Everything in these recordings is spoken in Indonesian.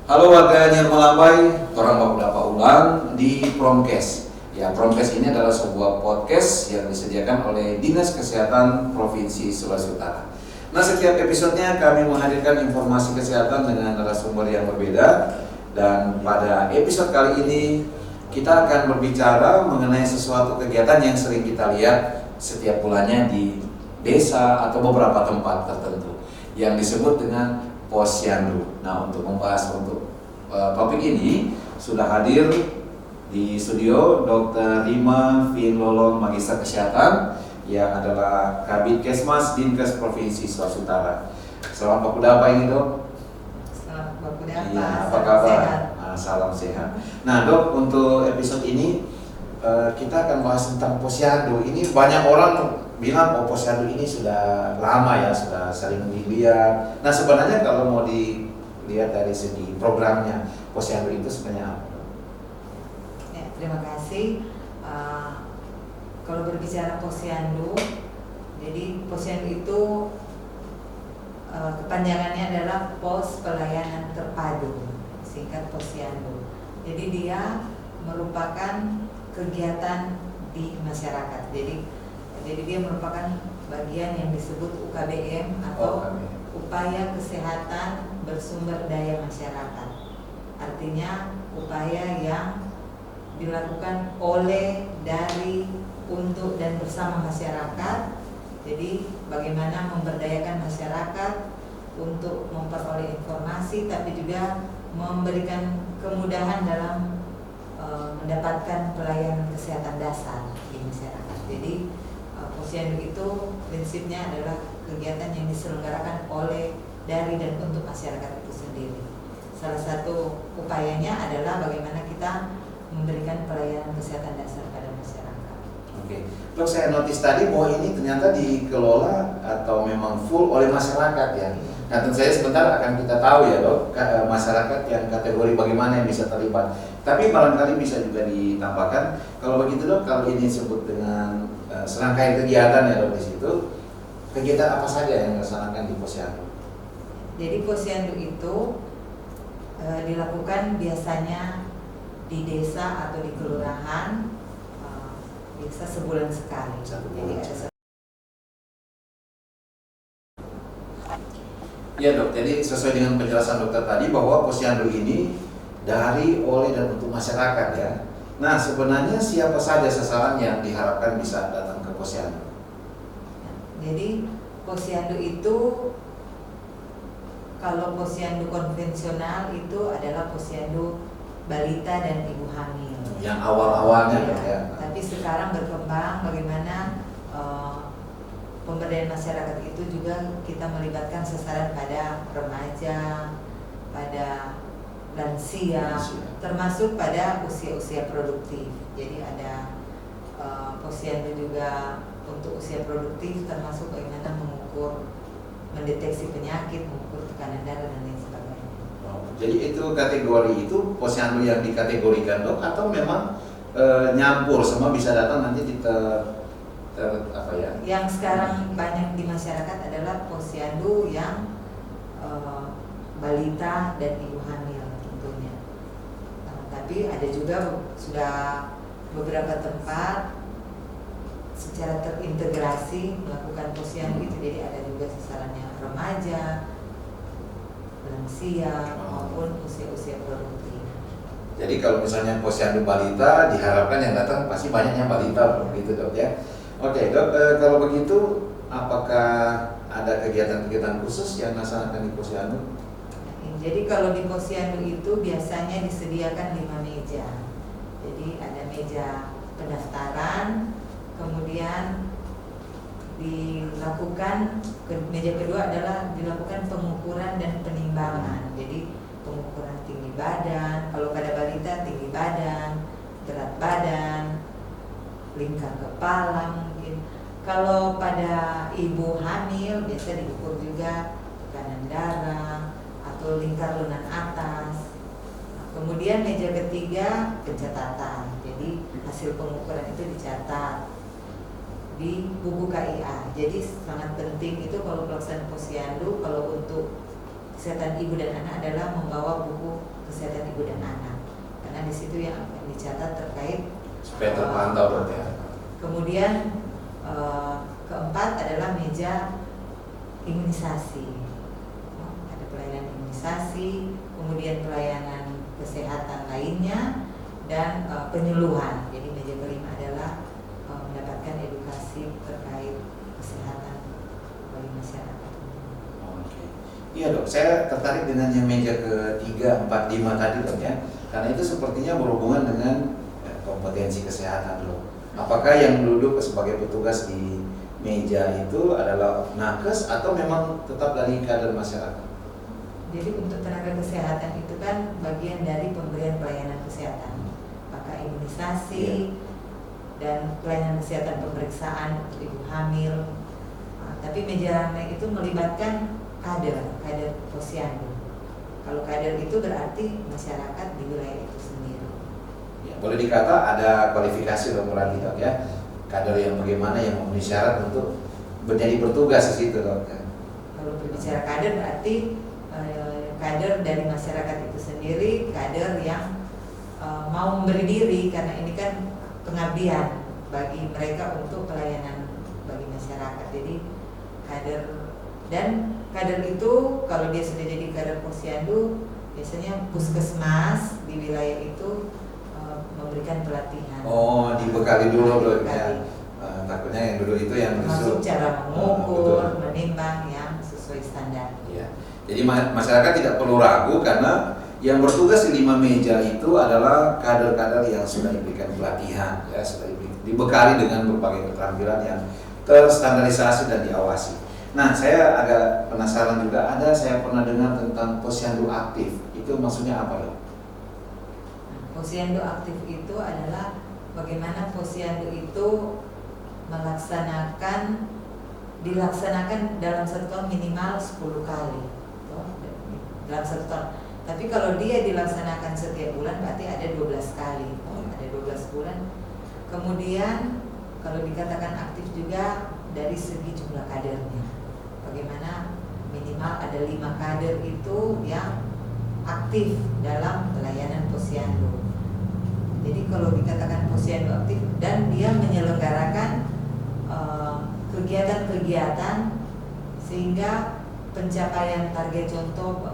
Halo warga Nirmalambai, orang Bapak ulang di Promkes. Ya, Promkes ini adalah sebuah podcast yang disediakan oleh Dinas Kesehatan Provinsi Sulawesi Utara. Nah, setiap episodenya kami menghadirkan informasi kesehatan dengan narasumber yang berbeda. Dan pada episode kali ini kita akan berbicara mengenai sesuatu kegiatan yang sering kita lihat setiap bulannya di desa atau beberapa tempat tertentu yang disebut dengan Posyandu. Nah, untuk membahas topik ini sudah hadir di studio Dr. Rima Finlolong, Magister Kesehatan yang adalah Kabid Kesmas Dinkes Provinsi Sulawesi Utara. Selamat Bakudapa ini, Dok. Selamat Bakudapa. Iya, apa kabar? Salam sehat. Nah, Dok, untuk episode ini kita akan bahas tentang Posyandu. Ini banyak orang bilang Posyandu ini sudah lama ya, sudah sering dilihat. Nah, sebenarnya kalau mau dilihat dari segi programnya, Posyandu itu sebenarnya apa? Ya, terima kasih. Kalau berbicara Posyandu, jadi Posyandu itu kepanjangannya adalah Pos Pelayanan Terpadu, singkat Posyandu. Jadi dia merupakan kegiatan di masyarakat. Jadi dia merupakan bagian yang disebut UKBM atau upaya kesehatan bersumber daya masyarakat. Artinya upaya yang dilakukan oleh, dari, untuk, dan bersama masyarakat. Jadi bagaimana memberdayakan masyarakat untuk memperoleh informasi, tapi juga memberikan kemudahan dalam mendapatkan pelayanan kesehatan dasar di masyarakat. Jadi Posyandu itu prinsipnya adalah kegiatan yang diselenggarakan oleh, dari, dan untuk masyarakat itu sendiri. Salah satu upayanya adalah bagaimana kita memberikan pelayanan kesehatan dasar pada masyarakat. Oke, Dok, saya notice tadi bahwa ini ternyata dikelola atau memang full oleh masyarakat ya. Nah, tentu saja sebentar akan kita tahu ya, Dok, masyarakat yang kategori bagaimana yang bisa terlibat. Tapi barangkali bisa juga ditambahkan, kalau begitu, Dok, kalau ini disebut dengan serangkaian kegiatan ya, Dok, di situ, kegiatan apa saja yang dilaksanakan di Posyandu? Jadi Posyandu itu dilakukan biasanya di desa atau di kelurahan, biasa sebulan sekali. Jadi ada Ya, Dok, jadi sesuai dengan penjelasan dokter tadi bahwa Posyandu ini dari, oleh, dan untuk masyarakat ya. Nah, sebenarnya siapa saja sasaran yang diharapkan bisa datang ke Posyandu? Jadi Posyandu itu, kalau Posyandu konvensional itu adalah Posyandu balita dan ibu hamil. Yang awal-awalnya ya. Tapi sekarang berkembang bagaimana pemberdayaan masyarakat itu juga kita melibatkan sasaran pada remaja, pada lansia, termasuk pada usia-usia produktif. Jadi ada Posyandu juga untuk usia produktif, termasuk bagaimana mengukur, mendeteksi penyakit, mengukur tekanan darah dan lain sebagainya. Jadi itu kategori itu Posyandu yang dikategorikan, Dok, atau memang nyampur semua bisa datang nanti di apa ya? Yang sekarang banyak di masyarakat adalah Posyandu yang balita dan ibu hamil tentunya. Tapi ada juga sudah beberapa tempat secara terintegrasi melakukan Posyandu itu. Jadi ada juga sasarannya remaja, lansia, maupun usia-usia produktif. Jadi kalau misalnya Posyandu balita, diharapkan yang datang pasti banyaknya balita, begitu, Dok ya. Oke, Dok, kalau begitu apakah ada kegiatan-kegiatan khusus yang dilaksanakan di Posyandu? Jadi kalau di Posyandu itu biasanya disediakan 5 meja. Jadi ada meja pendaftaran, kemudian dilakukan, meja kedua adalah dilakukan pengukuran dan penimbangan. Jadi pengukuran tinggi badan, kalau pada balita tinggi badan, berat badan, lingkar kepala mungkin. Kalau pada ibu hamil biasa diukur juga tekanan darah atau lingkar lunak atas. Kemudian meja ketiga pencatatan. Jadi hasil pengukuran itu dicatat di buku KIA. Jadi sangat penting itu kalau pelaksanaan Posyandu, kalau untuk kesehatan ibu dan anak adalah membawa buku kesehatan ibu dan anak, karena di situ yang akan dicatat terkait supaya terpantau berarti ya. Kemudian keempat adalah meja imunisasi. Ada pelayanan imunisasi, kemudian pelayanan kesehatan lainnya, dan penyuluhan. Jadi meja kelima adalah mendapatkan edukasi terkait kesehatan bagi masyarakat. Oke. Iya dok, saya tertarik dengan yang meja ketiga, 4, 5 tadi dok ya. Karena itu sepertinya berhubungan dengan kompetensi kesehatan dok. Apakah yang duduk sebagai petugas di meja itu adalah nakes atau memang tetap dari kader masyarakat? Jadi untuk tenaga kesehatan itu kan bagian dari pemberian pelayanan kesehatan, apakah imunisasi dan pelayanan kesehatan pemeriksaan untuk ibu hamil. Tapi meja ramai itu melibatkan kader posyandu. Kalau kader itu berarti masyarakat di wilayah itu sendiri. Ya, boleh dikata ada kualifikasi dok berarti dok ya. Kader yang bagaimana yang memenuhi syarat untuk menjadi bertugas di situ dok. Kalau berbicara kader berarti kader dari masyarakat itu sendiri, kader yang mau memberi diri, karena ini kan pengabdian bagi mereka untuk pelayanan bagi masyarakat. Jadi kader itu kalau dia sudah jadi kader posyandu, biasanya puskesmas di wilayah itu memberikan pelatihan. Oh, dibekali dulu dok ya. Takutnya yang dulu itu yang masuk cara mengukur, menimbang yang sesuai standar. Ya. Jadi masyarakat tidak perlu ragu karena yang bertugas di 5 meja itu adalah kader-kader yang sudah diberikan pelatihan, ya, sudah dibekali dengan berbagai keterampilan yang terstandarisasi dan diawasi. Nah, saya agak penasaran juga, saya pernah dengar tentang posyandu aktif. Itu maksudnya apa, dok? Posyandu aktif itu adalah bagaimana posyandu itu dilaksanakan dalam satu tahun minimal 10 kali dalam satu tahun. Tapi kalau dia dilaksanakan setiap bulan berarti ada 12 kali, ada 12 bulan. Kemudian kalau dikatakan aktif juga dari segi jumlah kadernya, bagaimana minimal ada 5 kader itu yang aktif dalam pelayanan posyandu. Jadi kalau dikatakan posyandu aktif dan dia menyelenggarakan kegiatan-kegiatan sehingga pencapaian target, contoh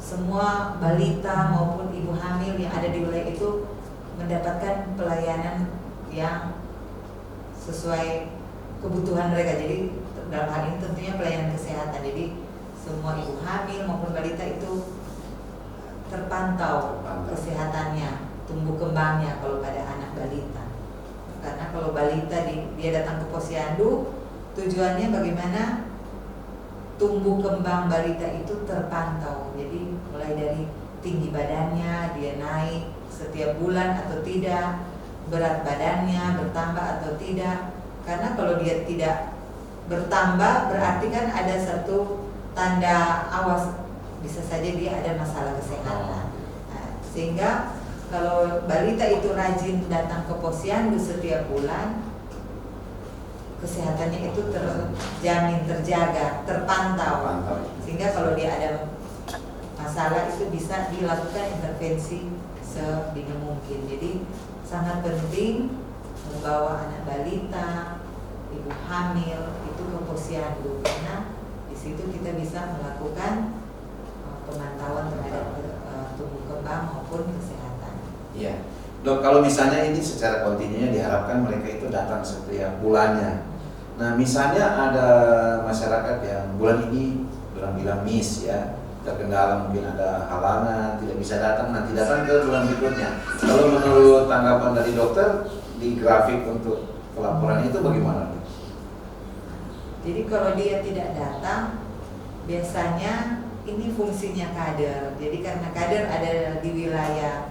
semua balita maupun ibu hamil yang ada di wilayah itu mendapatkan pelayanan yang sesuai kebutuhan mereka. Jadi dalam hal ini tentunya pelayanan kesehatan. Jadi semua ibu hamil maupun balita itu terpantau kesehatannya, tumbuh kembangnya kalau pada anak balita. Karena kalau balita dia datang ke posyandu, tujuannya bagaimana tumbuh kembang balita itu terpantau. Jadi mulai dari tinggi badannya, dia naik setiap bulan atau tidak, berat badannya bertambah atau tidak. Karena kalau dia tidak bertambah berarti kan ada satu tanda awas, bisa saja dia ada masalah kesehatan. Nah, sehingga kalau balita itu rajin datang ke posyandu setiap bulan, kesehatannya itu terjamin, terjaga, terpantau. Sehingga kalau dia ada masalah itu bisa dilakukan intervensi sedini mungkin. Jadi sangat penting membawa anak balita, ibu hamil itu ke posyandu, karena di situ kita bisa melakukan pemantauan terhadap tumbuh kembang maupun kesehatan. Iya, dok, kalau misalnya ini secara kontinunya diharapkan mereka itu datang setiap bulannya. Nah, misalnya ada masyarakat yang bulan ini bilang miss ya, terkendala mungkin ada halangan, tidak bisa datang, nanti datang ke bulan berikutnya. Kalau menurut tanggapan dari dokter di grafik untuk pelaporan itu bagaimana? Jadi kalau dia tidak datang, biasanya ini fungsinya kader. Jadi karena kader ada di wilayah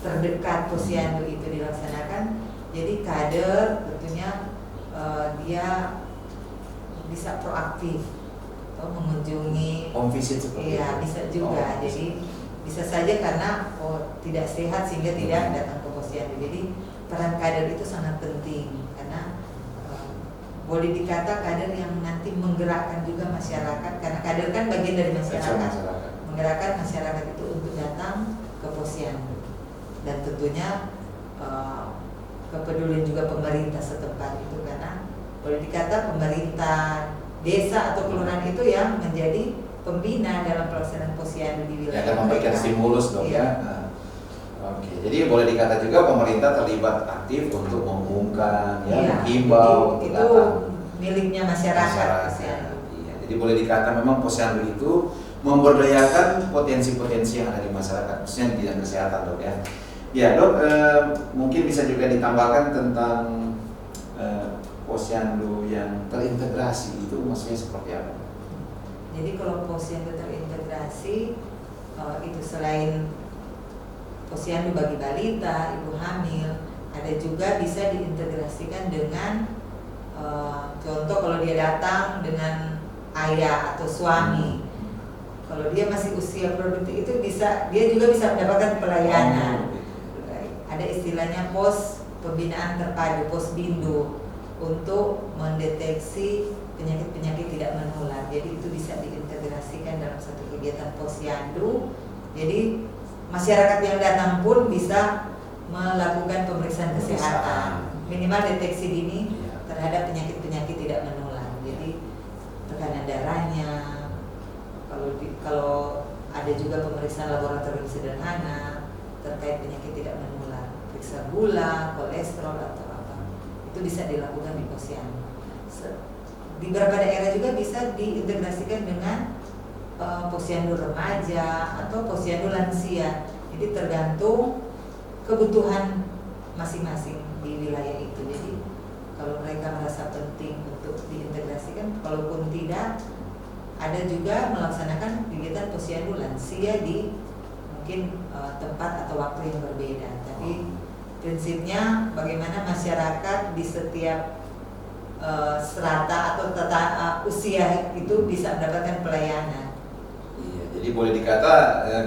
terdekat posyandu itu dilaksanakan, jadi kader tentunya dia bisa proaktif atau mengunjungi home visit seperti iya, itu. bisa juga. Jadi bisa saja karena tidak sehat sehingga tidak datang ke posyandu. Jadi peran kader itu sangat penting karena boleh dikata kader yang nanti menggerakkan juga masyarakat, karena kader kan bagian dari masyarakat. Menggerakkan masyarakat itu untuk datang ke posyandu, dan tentunya kepedulian juga pemerintah setempat itu, karena boleh dikata pemerintah desa atau kelurahan itu yang menjadi pembina dalam pelaksanaan posyandu di wilayah. Akan memberikan stimulus dong ya. Oke, jadi boleh dikata juga pemerintah terlibat aktif untuk mengumumkan, menghimbau, itu miliknya masyarakat. Iya, jadi boleh dikata memang posyandu itu memberdayakan potensi-potensi yang ada di masyarakat, khususnya di bidang kesehatan, dok ya. Ya dok, mungkin bisa juga ditambahkan tentang posyandu yang terintegrasi itu maksudnya seperti apa? Jadi kalau posyandu terintegrasi itu selain posyandu bagi balita, ibu hamil, ada juga bisa diintegrasikan dengan contoh kalau dia datang dengan ayah atau suami. Kalau dia masih usia produktif itu dia juga bisa mendapatkan pelayanan. Ada istilahnya pos pembinaan terpadu, pos bindu, untuk mendeteksi penyakit-penyakit tidak menular. Jadi itu bisa diintegrasikan dalam satu kegiatan posyandu. Jadi masyarakat yang datang pun bisa melakukan pemeriksaan kesehatan, minimal deteksi dini terhadap penyakit-penyakit tidak menular. Jadi tekanan darahnya, kalau ada juga pemeriksaan laboratorium sederhana terkait penyakit tidak menular, periksa gula, kolesterol atau apa, itu bisa dilakukan di posyandu. Di beberapa daerah juga bisa diintegrasikan dengan posyandu remaja atau posyandu lansia. Jadi tergantung kebutuhan masing-masing di wilayah itu. Jadi kalau mereka merasa penting untuk diintegrasikan, kalaupun tidak, ada juga melaksanakan kegiatan posyandu lansia di mungkin tempat atau waktu yang berbeda. Tapi prinsipnya bagaimana masyarakat di setiap strata atau usia itu bisa mendapatkan pelayanan. Iya, jadi boleh dikata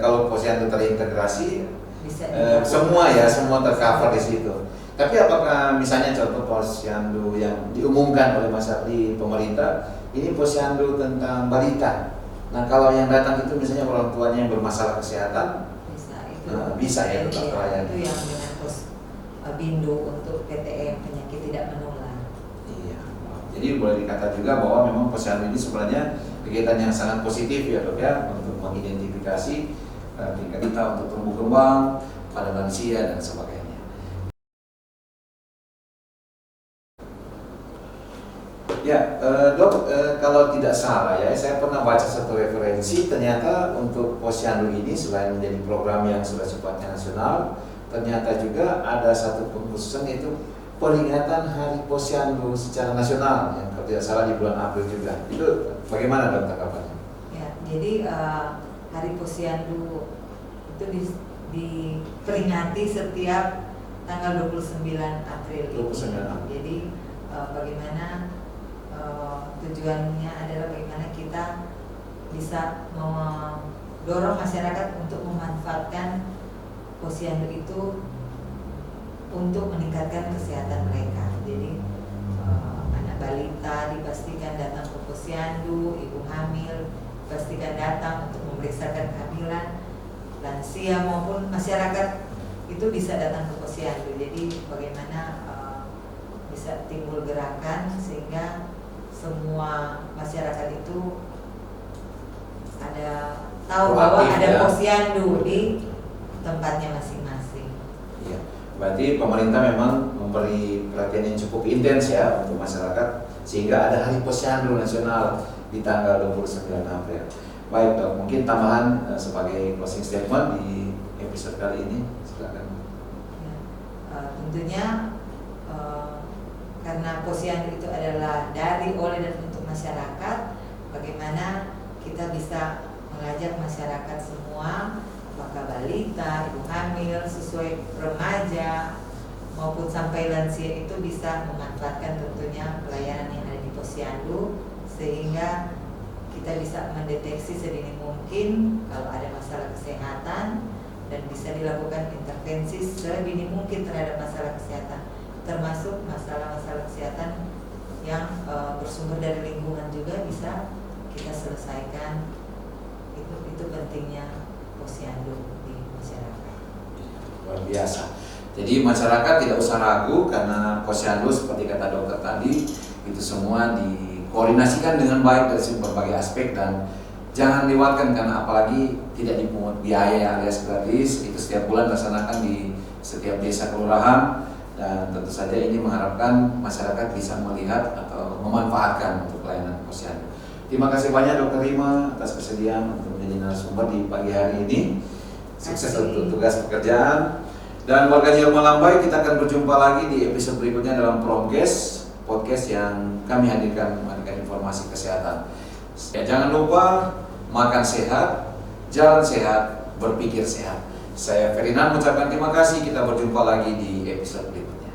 kalau posyandu terintegrasi Bisa semua tercover di situ. Tapi apakah misalnya contoh posyandu yang diumumkan oleh di pemerintah, ini posyandu tentang balita. Nah kalau yang datang itu misalnya orang tuanya yang bermasalah kesehatan, bisa ya tetap terlayani. Itu yang dengan pos bindu untuk PTM, penyakit tidak menular. Iya. Jadi boleh dikata juga bahwa memang posyandu ini sebenarnya kegiatan yang sangat positif ya dok ya, untuk mengidentifikasi tingkat kita untuk tumbuh kembang pada lansia dan sebagainya. Ya, dok, kalau tidak salah ya, saya pernah baca satu referensi, ternyata untuk posyandu ini selain menjadi program yang sudah sifatnya nasional, ternyata juga ada satu pengkhususan, yaitu peringatan Hari Posyandu secara nasional yang kalau tidak salah di bulan April juga. Itu bagaimana dok tanggapannya? Ya, jadi Hari Posyandu itu diperingati setiap tanggal 29 April. 29 April. Jadi bagaimana tujuannya adalah bagaimana kita bisa mendorong masyarakat untuk memanfaatkan posyandu itu untuk meningkatkan kesehatan mereka. Jadi anak balita dipastikan datang ke posyandu, ibu hamil dipastikan datang untuk memeriksakan kehamilan, lansia maupun masyarakat itu bisa datang ke posyandu. Jadi bagaimana bisa timbul gerakan sehingga semua masyarakat itu tahu bahwa ada posyandu di tempatnya masing-masing. Iya. Berarti pemerintah memang memberi perhatian yang cukup intens ya untuk masyarakat, sehingga ada Hari Posyandu Nasional di tanggal 29 April. Baik dok, mungkin tambahan sebagai closing statement di episode kali ini, silakan. Ya, tentunya karena posyandu itu adalah dari, oleh, dan untuk masyarakat, bagaimana kita bisa mengajak masyarakat semua, apakah balita, ibu hamil, sesuai remaja maupun sampai lansia, itu bisa memanfaatkan tentunya pelayanan yang ada di posyandu, sehingga kita bisa mendeteksi sedini mungkin kalau ada masalah kesehatan dan bisa dilakukan intervensi sedini mungkin terhadap masalah kesehatan, termasuk masalah-masalah kesehatan yang bersumber dari lingkungan juga bisa kita selesaikan. Itu pentingnya posyandu di masyarakat. Luar biasa. Jadi masyarakat tidak usah ragu karena posyandu seperti kata dokter tadi itu semua dikoordinasikan dengan baik dari berbagai aspek dan jangan lewatkan karena apalagi tidak dipungut biaya alias gratis. Itu setiap bulan dilaksanakan di setiap desa kelurahan dan tentu saja ini mengharapkan masyarakat bisa melihat atau memanfaatkan untuk pelayanan posyandu. Terima kasih banyak Dr. Rima atas kesediaan untuk menjadi narasumber di pagi hari ini. Sukses untuk tugas pekerjaan. Dan warga Jerman Lambai, kita akan berjumpa lagi di episode berikutnya dalam Promkes, podcast yang kami hadirkan memberikan informasi kesehatan. Ya, jangan lupa makan sehat, jalan sehat, berpikir sehat. Saya Ferdinand mengucapkan terima kasih. Kita berjumpa lagi di episode berikutnya.